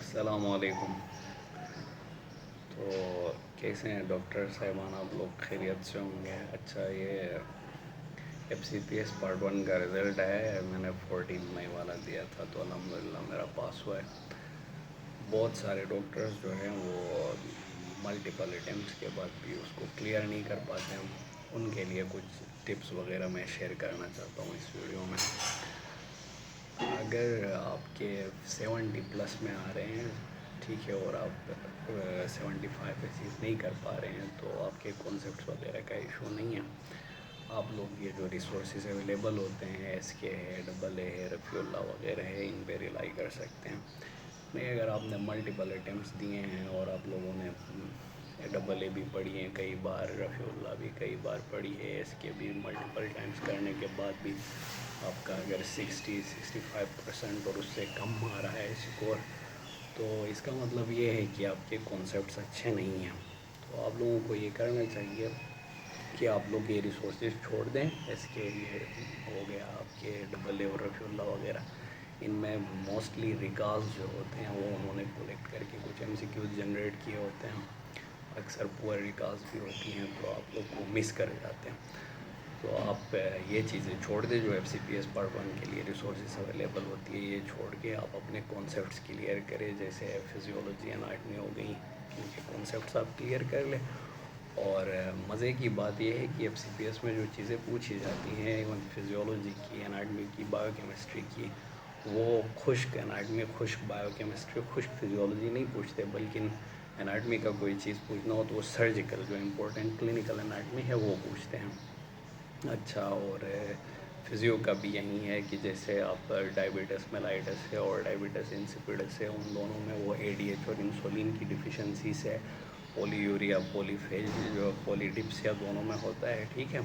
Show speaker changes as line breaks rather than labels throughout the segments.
السلام علیکم۔ تو کیسے ہیں ڈاکٹر صاحبان؟ آپ لوگ خیریت سے ہوں گے؟ اچھا، یہ FCPS پارٹ 1 کا رزلٹ ہے، میں نے 14 مئی والا دیا تھا تو الحمدللہ میرا پاس ہوا ہے۔ بہت سارے ڈاکٹرز جو ہیں وہ ملٹیپل اٹیمپٹس کے بعد بھی اس کو کلیئر نہیں کر پاتے ہیں۔ ان کے لیے کچھ ٹپس وغیرہ میں شیئر کرنا چاہتا ہوں اس ویڈیو میں۔ اگر آپ کے 70 پلس میں آ رہے ہیں، ٹھیک ہے، اور آپ 75 اچیو نہیں کر پا رہے ہیں تو آپ کے کانسیپٹس وغیرہ کا ایشو نہیں ہے۔ آپ لوگ یہ جو ریسورسز اویلیبل ہوتے ہیں، SK ہے، AA ہے، رفیع اللہ وغیرہ ہے، ان پہ ریلائی کر سکتے ہیں۔ نہیں، اگر آپ نے ملٹیپل اٹیمپٹس دیے ہیں اور آپ لوگوں نے AA بھی پڑھی ہیں کئی بار، رفیع اللہ بھی کئی بار پڑھی ہے، SK بھی ملٹیپل ٹائمس کرنے کے بعد بھی آپ کا اگر 60-65% اور اس سے کم آ رہا ہے اسکور، تو اس کا مطلب یہ ہے کہ آپ کے کانسیپٹس اچھے نہیں ہیں۔ تو آپ لوگوں کو یہ کرنا چاہیے کہ آپ لوگ یہ ریسورسز چھوڑ دیں۔ SK یہ ہو گیا آپ کے AA اور رفیع اللہ وغیرہ، ان میں موسٹلی ریکاز جو ہوتے ہیں وہ انہوں نے کولیکٹ کر کے کچھ MCQs جنریٹ کیے ہوتے ہیں، اکثر پور ریکاز بھی ہوتی ہیں تو آپ لوگ کو مس کر جاتے ہیں۔ تو آپ یہ چیزیں چھوڑ دیں جو FCPS پارٹ 1 کے لیے ریسورسز اویلیبل ہوتی ہے، یہ چھوڑ کے آپ اپنے کانسیپٹس کلیئر کریں، جیسے فزیولوجی اناٹمی ہو گئی، ان کے کانسیپٹس آپ کلیئر کر لیں۔ اور مزے کی بات یہ ہے کہ FCPS میں جو چیزیں پوچھی جاتی ہیں، ایون فزیولوجی کی، اناٹمی کی، بایو کیمسٹری کی، وہ خشک اناٹمی، خشک بایو کیمسٹری، خشک فزیولوجی نہیں پوچھتے، بلکہ اناٹمی کا کوئی چیز پوچھنا ہو تو وہ سرجیکل جو امپورٹنٹ کلینکل اناٹمی ہے وہ پوچھتے ہیں۔ اچھا، اور فزیو کا بھی یہی ہے کہ جیسے آپ ڈائبٹس میلائٹس ہے اور ڈائبٹس انسیپیڈس ہے، ان دونوں میں وہ ADH اور انسولین کی ڈیفیشنسی سے پولی یوریا، پولی فیج جو پولی ڈپسیا دونوں میں ہوتا ہے، ٹھیک ہے،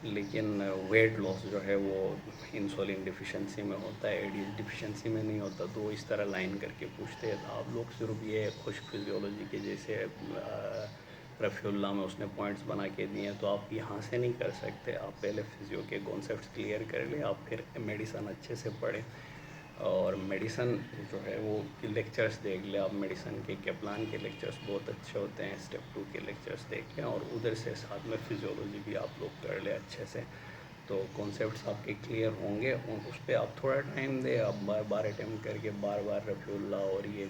لیکن ویٹ لاس جو ہے وہ انسولین ڈیفیشنسی میں ہوتا ہے، ADH ڈیفیشنسی میں نہیں ہوتا، تو اس طرح لائن کر کے پوچھتے ہیں۔ تو آپ لوگ صرف یہ خشک فزیولوجی کے جیسے رفیع اللہ میں اس نے پوائنٹس بنا کے دیے ہیں تو آپ یہاں سے نہیں کر سکتے۔ آپ پہلے فزیو کے کانسیپٹس کلیئر کر لیں، آپ پھر میڈیسن اچھے سے پڑھیں، اور میڈیسن جو ہے وہ لیکچرز دیکھ لیں آپ۔ میڈیسن کے کیپلان کے لیکچرز بہت اچھے ہوتے ہیں، اسٹیپ 2 کے لیکچرز دیکھ لیں، اور ادھر سے ساتھ میں فزیولوجی بھی آپ لوگ کر لیں اچھے سے، تو کانسیپٹس آپ کے کلیئر ہوں گے۔ اس پہ آپ تھوڑا ٹائم دیں، آپ بار بار اٹیمپٹ کر کے بار بار رفیع اللہ اور یہ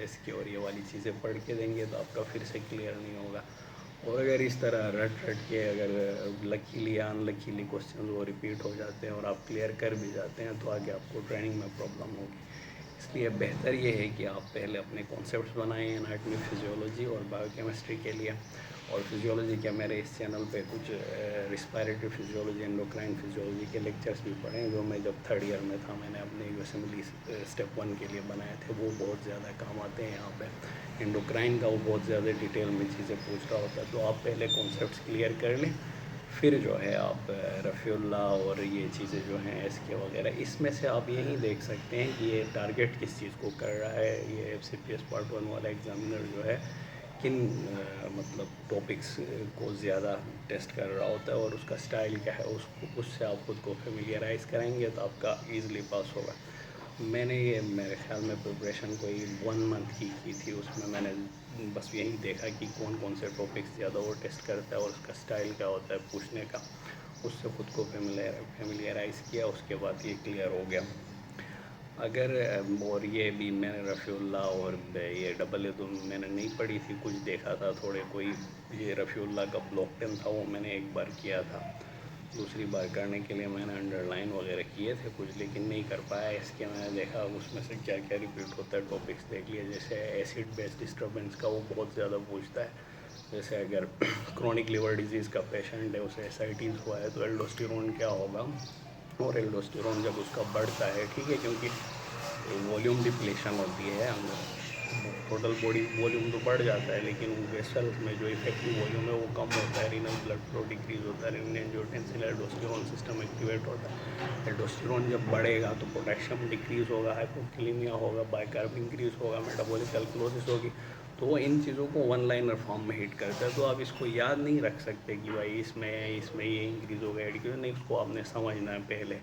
SK اور یہ والی چیزیں پڑھ کے دیں گے تو آپ کا پھر سے کلیئر نہیں ہوگا۔ اور اگر اس طرح رٹ کے اگر لکیلی یا ان لکیلی کوسچنز وہ ریپیٹ ہو جاتے ہیں اور آپ کلیئر کر بھی جاتے ہیں تو آگے آپ کو ٹریننگ میں پرابلم ہوگی۔ اس لیے بہتر یہ ہے کہ آپ پہلے اپنے کانسیپٹس بنائیں اناٹمی، فزیولوجی اور بایو کیمسٹری کے لیے۔ اور فزیولوجی کے میرے اس چینل پہ کچھ ریسپائریٹری فزیولوجی، انڈوکرائن فزیولوجی کے لیکچرز بھی پڑھے ہیں، جو میں جب 3rd ایئر میں تھا میں نے اپنے USMLE اسٹیپ 1 کے لیے بنائے تھے، وہ بہت زیادہ کام آتے ہیں یہاں پہ۔ انڈوکرائن کا وہ بہت زیادہ ڈیٹیل میں چیزیں پوچھ رہا ہوتا ہے، تو آپ پہلے کانسیپٹس کلیئر کر لیں، پھر جو ہے آپ رفیع اللہ اور یہ چیزیں جو ہیں SK وغیرہ، اس میں سے آپ یہی دیکھ سکتے ہیں کہ یہ ٹارگٹ کس چیز کو کر رہا ہے۔ یہ FCPS پارٹ 1 والا ایگزامینر جو ہے کن مطلب ٹاپکس کو زیادہ ٹیسٹ کر رہا ہوتا ہے اور اس کا سٹائل کیا ہے، اس سے آپ خود کو فیملیئرائز کریں گے تو آپ کا ایزلی پاس ہوگا۔ میں نے یہ میرے خیال میں پریپریشن کوئی 1 منتھ کی تھی، اس میں نے بس یہی دیکھا کہ کون سے ٹاپکس زیادہ وہ ٹیسٹ کرتا ہے اور اس کا سٹائل کیا ہوتا ہے پوچھنے کا، اس سے خود کو فیملیئرائز کیا، اس کے بعد یہ کلیئر ہو گیا۔ اگر اور یہ بھی میں نے رفیع اللہ اور یہ AA تو میں نے نہیں پڑھی تھی، کچھ دیکھا تھا تھوڑے، کوئی یہ رفیع اللہ کا بلاک 10 تھا وہ میں نے ایک بار کیا تھا، دوسری بار کرنے کے لیے میں نے انڈر لائن وغیرہ کیے تھے کچھ، لیکن نہیں کر پایا۔ SK میں نے دیکھا اس میں سے کیا کیا ریپیٹ ہوتا ہے، ٹاپکس دیکھ لیے، جیسے ایسڈ بیس ڈسٹربنس کا وہ بہت زیادہ پوچھتا ہے۔ جیسے اگر کرونک لیور ڈیزیز کا پیشنٹ ہے، اسے SITs ہوا ہے تو الڈوسٹیرون کیا ہوگا، اور الڈوسٹیرون جب اس کا بڑھتا ہے، ٹھیک ہے، کیونکہ والیوم ڈپلیشن ہوتی ہے، ٹوٹل باڈی والیوم تو بڑھ جاتا ہے لیکن ویسلز میں جو افیکٹو والیوم ہے وہ کم ہوتا ہے، رینل بلڈ فلو ڈیکریز ہوتا ہے، رینل اینجیوٹینسن، الڈوسٹیرون سسٹم ایکٹیویٹ ہوتا ہے۔ الڈوسٹیرون جب بڑھے گا تو پوٹیشیم ڈیکریز ہوگا، ہائپوکلیمیا ہوگا، بائیکارب انکریز ہوگا، میٹابولک الکلوزس ہوگی، تو وہ ان چیزوں کو 1 لائنر فارم میں ہٹ کرتا ہے۔ تو آپ اس کو یاد نہیں رکھ سکتے کہ بھائی اس میں یہ انکریز ہوگا، نہیں، اس کو آپ نے سمجھنا ہے پہلے۔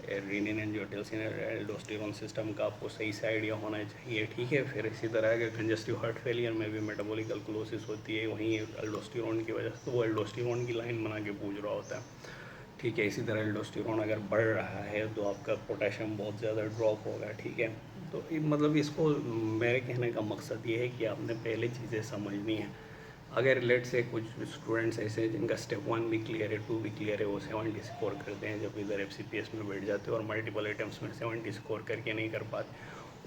रीनिन एंजियोटेंसिन एल्डोस्टेरोन सिस्टम का आपको सही से आइडिया होना चाहिए, ठीक है। फिर इसी तरह के कंजस्टिव हार्ट फेलियर में भी मेटाबॉलिक अल्कलोसिस होती है, वहीं एल्डोस्टेरोन की वजह से वो एल्डोस्टेरोन की लाइन बना के पूछ रहा होता है, ठीक है। इसी तरह एल्डोस्टेरोन अगर बढ़ रहा है तो आपका पोटेशियम बहुत ज़्यादा ड्रॉप होगा, ठीक है। तो मतलब इसको मेरे कहने का मकसद ये है कि आपने पहले चीज़ें समझनी है। अगर लेट से कुछ स्टूडेंट्स ऐसे हैं जिनका स्टेप 1 भी क्लियर है, 2 भी क्लियर है, वो 70 स्कोर करते हैं जब इधर FCPS में बैठ जाते हैं और मल्टीपल अटेम्प्ट्स में 70 स्कोर करके नहीं कर पाते,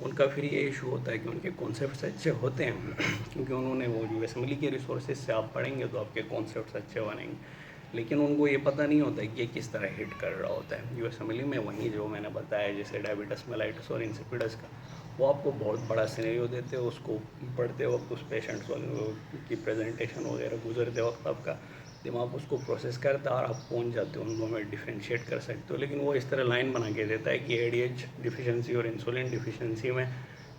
उनका फिर ये इशू होता है कि उनके कॉन्सेप्ट्स अच्छे होते हैं क्योंकि उन्होंने वो जो असेंबली के रिसोर्सेज से आप पढ़ेंगे तो आपके कॉन्सेप्ट्स अच्छे बनेंगे, लेकिन उनको ये पता नहीं होता कि ये किस तरह हिट कर रहा होता है। जो असेंबली में वहीं जो मैंने बताया जैसे डायबिटस मेलाइटिस और इंसिपिडस का, वो आपको बहुत बड़ा सिनेरियो देते हो, उसको पढ़ते वक्त उस पेशेंट्स की प्रेजेंटेशन वगैरह गुजरते वक्त आपका दिमाग उसको प्रोसेस करता है और आप पहुंच जाते हो, उनको में डिफ्रेंशिएट कर सकते हो। लेकिन वो इस तरह लाइन बना के देता है कि ADH डिफिशेंसी और इंसुलिन डिफिशेंसी में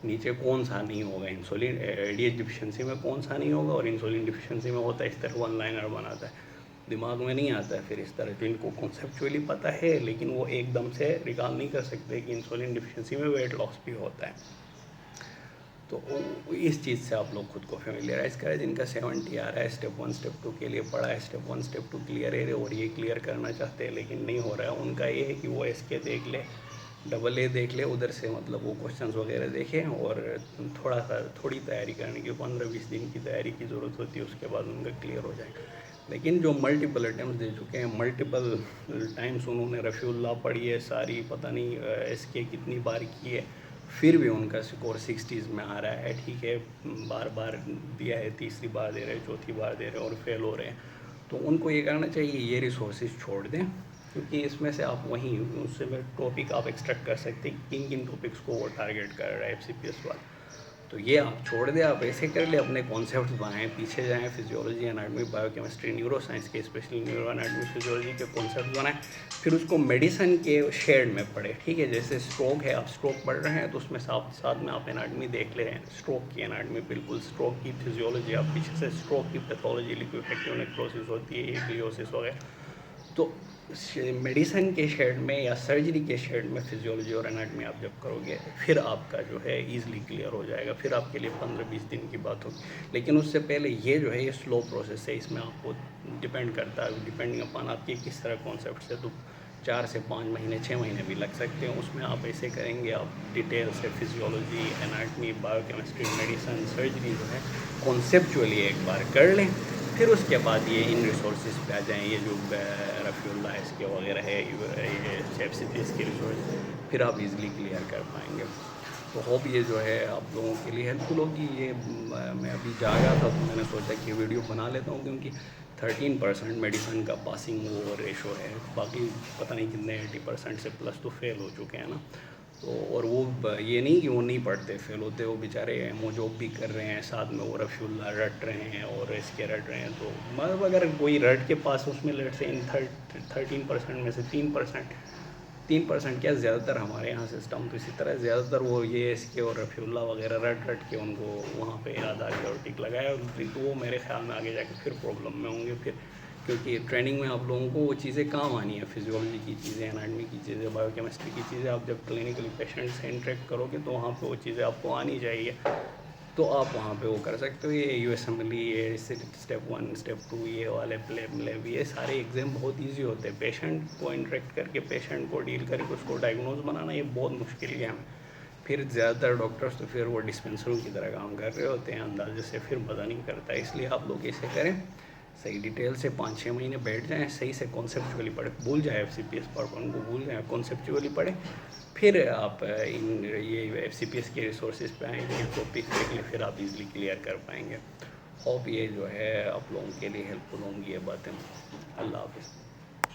नीचे कौन सा नहीं होगा, इंसुलिन ADH डिफिशेंसी में कौन सा नहीं होगा और इंसुलिन डिफिशेंसी में होता है, इस तरह वन लाइनर बनाता है, दिमाग में नहीं आता है। फिर इस तरह जो इनको कॉन्सेप्चुअली पता है लेकिन वो एकदम से रिकॉल नहीं कर सकते कि इंसुलिन डिफिशिएंसी में वेट लॉस भी होता है। तो इस चीज़ से आप लोग खुद को फेमिलियराइज़ करें। जिनका 70 आ रहा है, स्टेप 1 स्टेप 2 के लिए पढ़ा है, स्टेप 1 स्टेप 2 क्लियर है और ये क्लियर करना चाहते हैं लेकिन नहीं हो रहा है, उनका ये है कि वो SK देख ले, AA देख ले, उधर से मतलब वो क्वेश्चंस वगैरह देखें और थोड़ी तैयारी करने की 15-20 दिन की तैयारी की ज़रूरत होती है, उसके बाद उनका क्लियर हो जाएगा। लेकिन जो मल्टीपल अटैम्प्ट दे चुके हैं, मल्टीपल टाइम्स उन्होंने रफ़ीउल्लाह पढ़ी है सारी, पता नहीं SK कितनी बार की है, फिर भी उनका स्कोर 60s में आ रहा है, ठीक है। बार बार दिया है, तीसरी बार दे रहे हैं, चौथी बार दे रहे हैं और फेल हो रहे हैं। तो उनको ये करना चाहिए ये रिसोर्सेज छोड़ दें, क्योंकि इसमें से आप वहीं उससे टॉपिक आप एक्सट्रैक्ट कर सकते हैं किन किन टॉपिक्स को वो टारगेट कर रहा है FCPS वाला। तो ये आप छोड़ दें, आप ऐसे कर ले, अपने कॉन्सेप्ट्स बनाएं, पीछे जाएं, physiology, anatomy, biochemistry, neuro science के, स्पेशली न्यूरो एनाटॉमी फिजियोलॉजी के कॉन्सेप्ट बनाएं, फिर उसको मेडिसिन के शेड में पढ़ें, ठीक है। जैसे स्ट्रोक है, आप स्ट्रोक पढ़ रहे हैं तो उसमें साथ में आप एनाटॉमी देख ले रहे हैं, स्ट्रोक की एनाटॉमी, बिल्कुल स्ट्रोक की फिजियोलॉजी, आप पीछे से स्ट्रोक की पैथोलॉजी, लिक्विफेक्टिव नेक्रोसिस होती है, एग्लियोसिस वगैरह, तो मेडिसिन के शेड में या सर्जरी के शेड में फिजियोलॉजी और एनाटॉमी आप जब करोगे फिर आपका जो है ईज़िली क्लियर हो जाएगा, फिर आपके लिए 15-20 दिन की बात होगी। लेकिन उससे पहले ये जो है ये स्लो प्रोसेस है, इसमें आपको डिपेंड करता है, डिपेंडिंग अपॉन आपके किस तरह कॉन्सेप्ट है, तो 4 से 5 महीने 6 महीने भी लग सकते हैं। उसमें आप ऐसे करेंगे, आप डिटेल से physiology, anatomy, biochemistry, medicine, surgery जो है कॉन्सेप्चुअली एक बार कर लें, फिर उसके बाद ये इन रिसोर्सेज पे आ जाएँ, ये जो रफ़ीउल्लाह SK वगैरह है, ये FCPS के रिसोर्स, फिर आप इजीली क्लियर कर पाएंगे। तो होप ये जो है आप लोगों के लिए हेल्पफुल होगी। ये मैं अभी जागा था तो मैंने सोचा कि वीडियो बना लेता हूँ, क्योंकि 13% मेडिसिन का पासिंग वो रेशो है, बाकी पता नहीं कितने 80% से प्लस तो फेल हो चुके हैं ना। तो और वो ये नहीं कि वो नहीं पढ़ते, फेल होते, वो बेचारे वो जॉब भी कर रहे हैं, साथ में वो रफ़ीउल्लाह रट रहे हैं और SK रट रहे हैं। तो मतलब अगर कोई रट के पास उसमें लेट से इन 13% में से 3% क्या, ज़्यादातर हमारे यहाँ सिस्टम तो इसी तरह, ज़्यादातर वो ये SK और रफ़ीउल्लाह वगैरह रट के उनको वहाँ पे याद आ गया और टिक लगाया, तो वो मेरे ख्याल में आगे जाके फिर प्रॉब्लम में होंगे फिर, क्योंकि ट्रेनिंग में आप लोगों को वो चीज़ें काम आनी है, फिजियोलॉजी की चीज़ें, एनाटॉमी की चीज़ें, बायोकेमिस्ट्री की चीज़ें, आप जब क्लिनिकली पेशेंट से इंटरेक्ट करोगे तो वहाँ पे वो चीज़ें आपको आनी चाहिए, तो आप वहाँ पे वो कर सकते हो। ये USMLE, ये स्टेप 1 स्टेप 2, ये वाले प्लेब, ये सारे एग्ज़ाम बहुत ईजी होते हैं। पेशेंट को इंटरेक्ट करके, पेशेंट को डील करके उसको डायग्नोज बनाना ये बहुत मुश्किल है हमें। फिर ज़्यादातर डॉक्टर्स तो फिर वो डिस्पेंसरों की तरह काम कर रहे होते हैं, अंदाजे से फिर पता नहीं करता। इसलिए आप लोग ऐसे करें, सही डिटेल से 5-6 महीने बैठ जाएं, सही से कॉन्सेप्चुअली पढ़े, भूल जाए FCPS पार्ट को, भूल जाए, कॉन्सेप्चुअली पढ़े, फिर आप इन ये FCPS के रिसोर्सेज पे आएंगे, टॉपिक देख लें, फिर आप इजीली क्लियर कर पाएंगे। होप ये जो है आप लोगों के लिए हेल्पफुल होंगी ये बातें। अल्लाह हाफ़िज़।